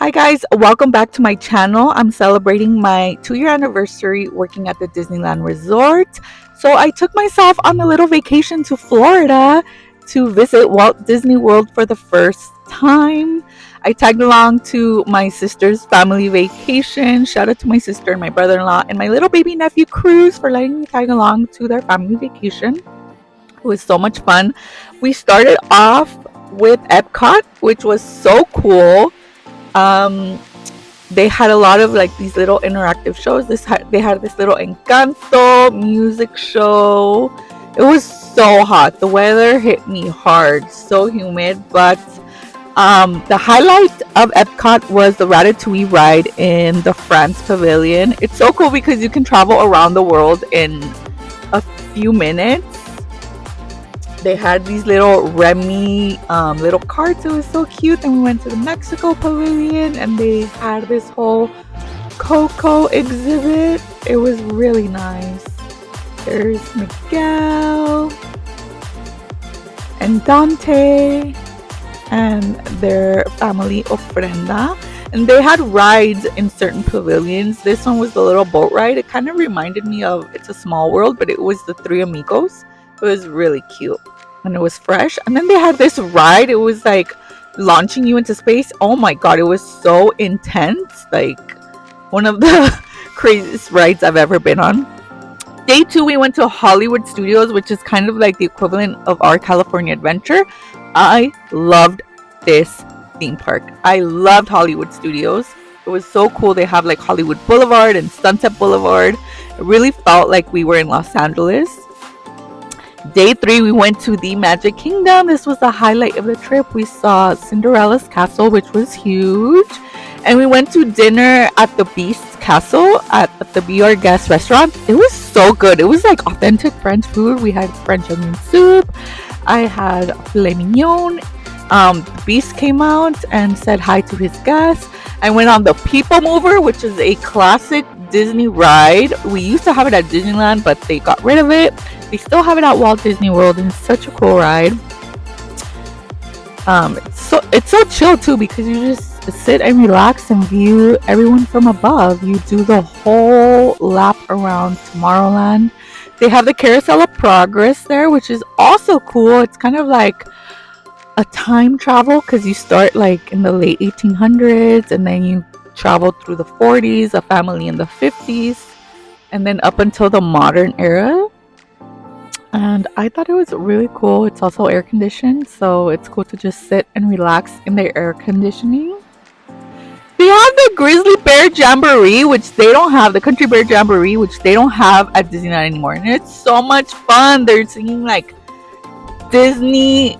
Hi guys, welcome back to my channel. I'm celebrating my 2-year anniversary working at the Disneyland Resort. So I took myself on a little vacation to Florida to visit Walt Disney World for the first time. I tagged along to my sister's family vacation. Shout out to my sister and my brother-in-law and my little baby nephew Cruz for letting me tag along to their family vacation. It was so much fun. We started off with Epcot, which was so cool. um they had a lot of like these little interactive shows. They had this little Encanto music show. It was so hot, the weather hit me hard, so humid, but the highlight of Epcot was the Ratatouille ride in the France pavilion. It's so cool because you can travel around the world in a few minutes. They had these little Remy little carts. It was so cute. And we went to the Mexico pavilion and they had this whole Coco exhibit. It was really nice. There's Miguel and Dante and their family Ofrenda. And they had rides in certain pavilions. This one was the little boat ride. It kind of reminded me of It's a Small World, but it was the Three Amigos. It was really cute and it was fresh. And then they had this ride. It was like launching you into space. Oh my god, it was so intense. Like one of the craziest rides I've ever been on. Day 2, we went to Hollywood Studios, which is kind of like the equivalent of our California Adventure. I loved this theme park. I loved Hollywood Studios. It was so cool. They have like Hollywood Boulevard and Sunset Boulevard. It really felt like we were in Los Angeles. Day 3, we went to the Magic Kingdom. This was the highlight of the trip. We saw Cinderella's castle, which was huge. And we went to dinner at the Beast's Castle at the Be Our Guest restaurant. It was so good. It was like authentic French food. We had French onion soup. I had filet mignon. The Beast came out and said hi to his guests. I went on the People Mover, which is a classic Disney ride. We used to have it at Disneyland, but they got rid of it. They still have it at Walt Disney World, and it's such a cool ride. It's so chill too because you just sit and relax and view everyone from above. You do the whole lap around Tomorrowland. They have the Carousel of Progress there, which is also cool. It's kind of like a time travel because you start like in the late 1800s and then you travel through the 40s, a family in the 50s, and then up until the modern era. And I thought it was really cool. It's also air conditioned, so it's cool to just sit and relax in their air conditioning. They have the Grizzly Bear Jamboree, which they don't have, the Country Bear Jamboree, which they don't have at Disneyland anymore. And it's so much fun. They're singing like Disney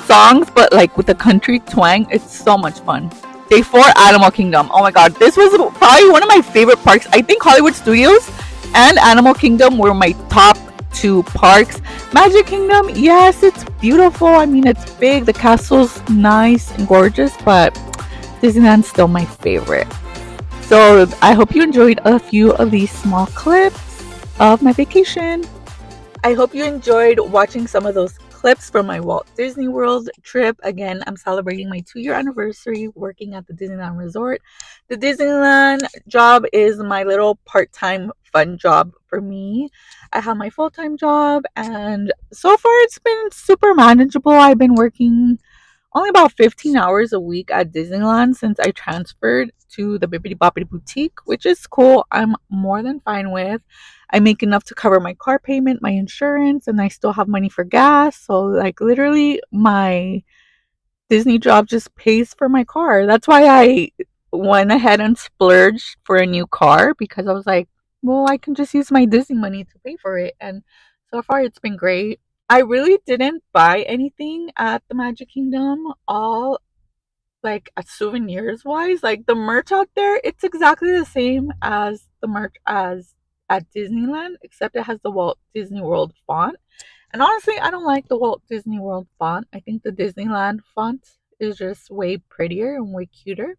songs, but like with the country twang. It's so much fun. Day 4, Animal Kingdom. Oh my god, this was probably one of my favorite parks. I think Hollywood Studios and Animal Kingdom were my top 2 parks. Magic Kingdom, yes, it's beautiful. I mean, it's big. The castle's nice and gorgeous, but Disneyland's still my favorite. So I hope you enjoyed a few of these small clips of my vacation. I hope you enjoyed watching some of those clips from my Walt Disney World trip. Again, I'm celebrating my 2-year anniversary working at the Disneyland Resort. The Disneyland job is my little part-time fun job for me. I have my full-time job, and so far it's been super manageable. I've been working only about 15 hours a week at Disneyland since I transferred to the Bibbidi Bobbidi Boutique, which is cool. I'm more than fine with. I make enough to cover my car payment, my insurance, and I still have money for gas. So, like, literally, my Disney job just pays for my car. That's why I went ahead and splurged for a new car because I was like, well, I can just use my Disney money to pay for it. And so far, it's been great. I really didn't buy anything at the Magic Kingdom, all like souvenirs wise. Like the merch out there, it's exactly the same as the merch as at Disneyland, except it has the Walt Disney World font. And honestly, I don't like the Walt Disney World font. I think the Disneyland font is just way prettier and way cuter.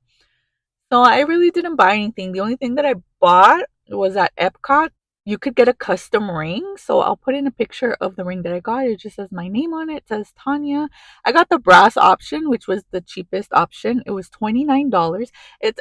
So I really didn't buy anything. The only thing that I bought was at Epcot. you could get a custom ring. So I'll put in a picture of the ring that I got. It just says my name on it. It says Tania. I got the brass option, which was the cheapest option. It was $29. It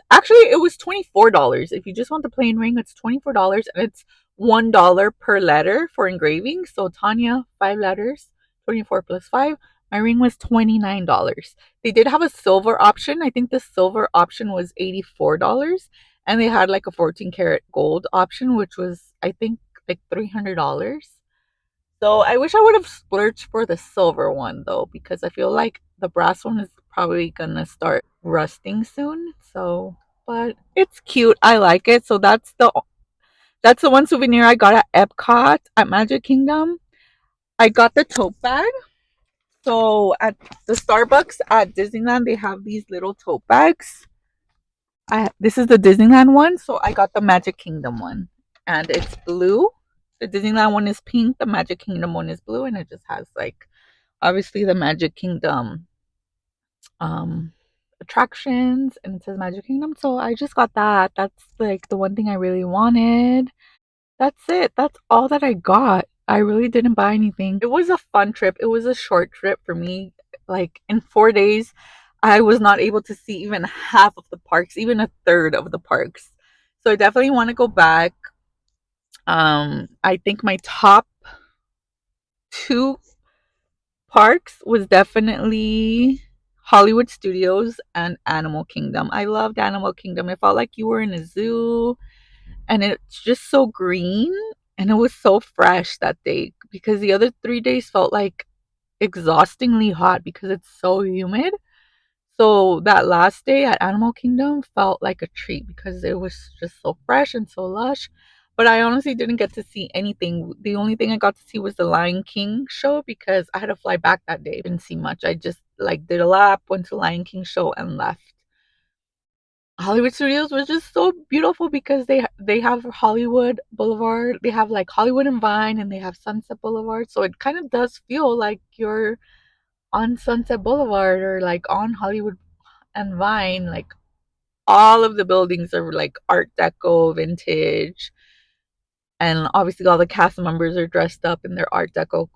was $24. If you just want the plain ring, it's $24 and it's $1 per letter for engraving. So Tania, 5 letters, 24 plus 5. My ring was $29. They did have a silver option. I think the silver option was $84, and they had like a 14 karat gold option, which was, I think, like $300. So I wish I would have splurged for the silver one though, because I feel like the brass one is probably gonna start rusting soon. So, but it's cute. I like it. So that's the one souvenir I got at Epcot at Magic Kingdom. I got the tote bag. So at the Starbucks at Disneyland, they have these little tote bags. This is the Disneyland one, so I got the Magic Kingdom one, and it's blue. The Disneyland one is pink. The Magic Kingdom one is blue, and it just has like obviously the Magic Kingdom um attractions, and it says Magic Kingdom. So I just got that. That's like the one thing I really wanted. That's it. That's all that I got. I really didn't buy anything. It was a fun trip. It was a short trip for me. Like in 4 days, I was not able to see even half of the parks, even a third of the parks. So I definitely want to go back. I think my top two parks was definitely Hollywood Studios and Animal Kingdom. I loved Animal Kingdom. It felt like you were in a zoo, and it's just so green, and it was so fresh that day, because the other 3 days felt like exhaustingly hot because it's so humid. So that last day at Animal Kingdom felt like a treat because it was just so fresh and so lush. But I honestly didn't get to see anything. The only thing I got to see was the Lion King show because I had to fly back that day. Didn't see much. I just like did a lap, went to Lion King show and left. Hollywood Studios was just so beautiful because they have Hollywood Boulevard, they have like Hollywood and Vine, and they have Sunset Boulevard. So it kind of does feel like you're on Sunset Boulevard or like on Hollywood and Vine. Like all of the buildings are like Art Deco, vintage, and obviously all the cast members are dressed up in their Art Deco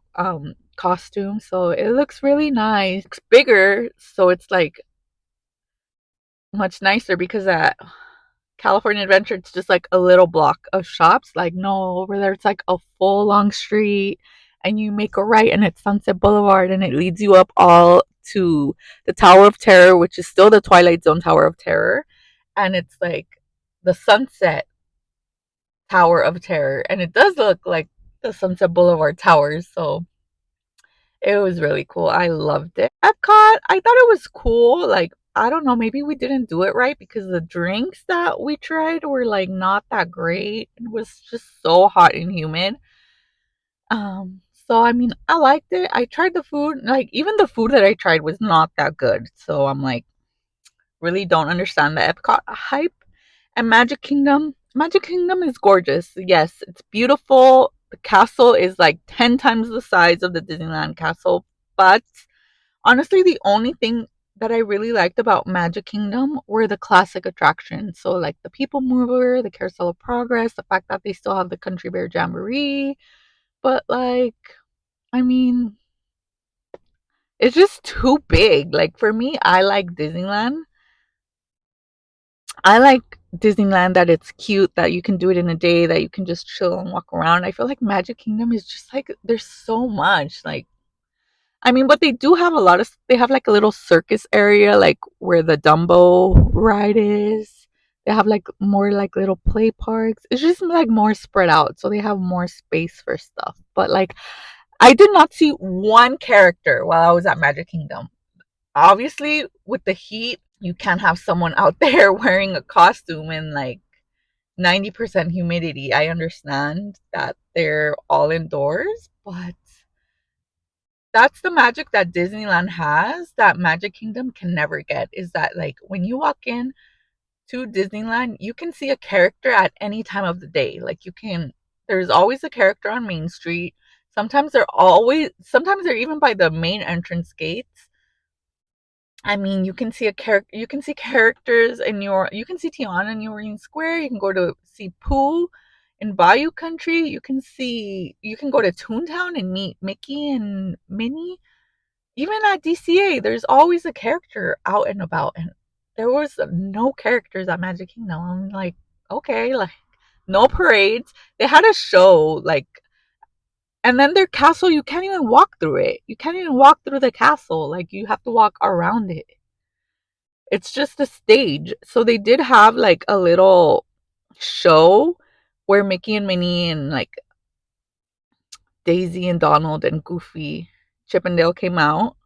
costumes. So it looks really nice. It's bigger, so it's like much nicer because at California Adventure, it's just like a little block of shops. Like, no, over there, it's like a full long street, and you make a right, and it's Sunset Boulevard, and it leads you up all to the Tower of Terror, which is still the Twilight Zone Tower of Terror. And it's like the Sunset Tower of Terror, and it does look like the Sunset Boulevard Towers. So it was really cool. I loved it. Epcot, I thought it was cool. Like, I don't know, maybe we didn't do it right because the drinks that we tried were like not that great. It was just so hot and humid. So I mean, I liked it. I tried the food. Like, even the food that I tried was not that good. So I'm like, really don't understand the Epcot hype. And Magic Kingdom is gorgeous. Yes, it's beautiful. The castle is like 10 times the size of the Disneyland castle. But honestly, the only thing that I really liked about Magic Kingdom were the classic attractions. So, like the People Mover, the Carousel of Progress, the fact that they still have the Country Bear Jamboree. But, like, I mean, it's just too big. Like, for me, I like Disneyland. I like Disneyland that it's cute, that you can do it in a day, that you can just chill and walk around. I feel like Magic Kingdom is just like there's so much. Like, I mean, but they do have a lot of they have like a little circus area like where the Dumbo ride is. They have like more like little play parks. It's just like more spread out, so they have more space for stuff. But like I did not see one character while I was at Magic Kingdom. Obviously, with the heat, you can't have someone out there wearing a costume in like 90% humidity. I understand that they're all indoors, but that's the magic that Disneyland has that Magic Kingdom can never get, is that like when you walk in to Disneyland, you can see a character at any time of the day. Like there's always a character on Main Street. Sometimes they're even by the main entrance gates. I mean, you can see characters you can see Tiana in Union Square. You can go to see Pooh In Bayou Country, you can go to Toontown and meet Mickey and Minnie. Even at DCA, there's always a character out and about, and there was no characters at Magic Kingdom. I'm like, okay, like no parades. They had a show, like, and then their castle, you can't even walk through it. You can't even walk through the castle. Like, you have to walk around it. It's just a stage. So they did have like a little show where Mickey and Minnie and like Daisy and Donald and Goofy, Chip and Dale came out.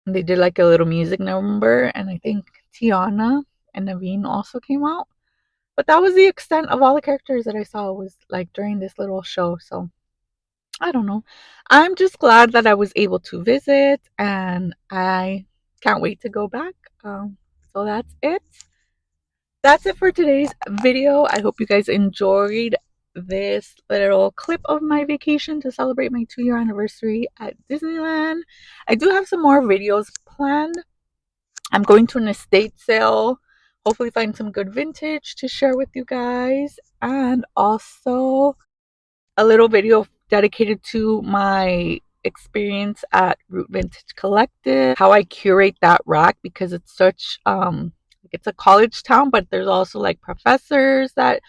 And they did like a little music number, and I think Tiana and Naveen also came out. But that was the extent of all the characters that I saw was like during this little show. So I don't know. I'm just glad that I was able to visit, and I can't wait to go back. So that's it. That's it for today's video. I hope you guys enjoyed this little clip of my vacation to celebrate my 2-year anniversary at Disneyland. I do have some more videos planned. I'm going to an estate sale. Hopefully find some good vintage to share with you guys. And also a little video dedicated to my experience at Root Vintage Collective, how I curate that rack, because it's such it's a college town, but there's also like professors that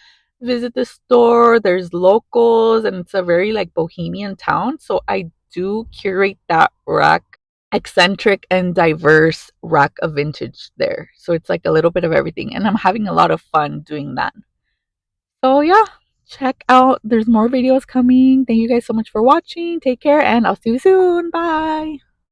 visit the store, there's locals, and it's a very like bohemian town. So I do curate that rack, eccentric and diverse rack of vintage there. So it's like a little bit of everything, and I'm having a lot of fun doing that. So yeah, check out. There's more videos coming. Thank you guys so much for watching. Take care, and I'll see you soon. Bye.